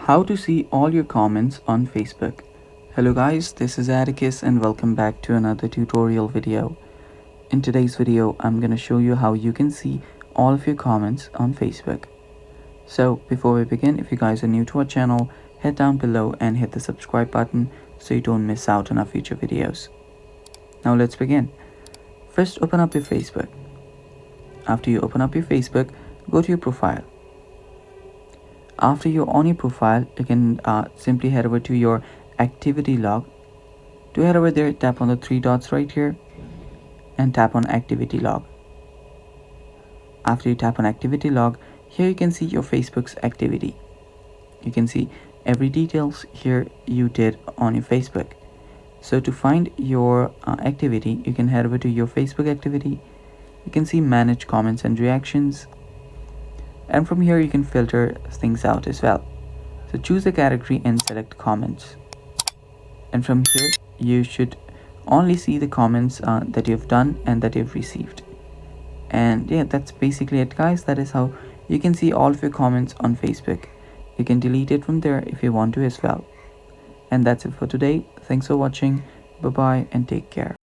How to see all your comments on Facebook. Hello guys, this is Atticus and welcome back to another tutorial video. In today's video, I'm going to show you how you can see all of your comments on Facebook. So before we begin, if you guys are new to our channel, head down below and hit the subscribe button so you don't miss out on our future videos. Now let's begin. First, open up your Facebook. After you open up your Facebook, go to your profile. After you're on your profile, you can simply head over to your activity log. To head over there, tap on the three dots right here and tap on activity log. After you tap on activity log, here you can see your Facebook's activity. You can see every details here you did on your Facebook. So to find your activity, you can head over to your Facebook activity. You can see manage comments and reactions. And from here you can filter things out as well. So choose a category and select comments. And from here you should only see the comments that you've done and that you've received. And yeah, that's basically it guys. That is how you can see all of your comments on Facebook. You can delete it from there if you want to as well. And that's it for today. Thanks for watching. Bye bye and take care.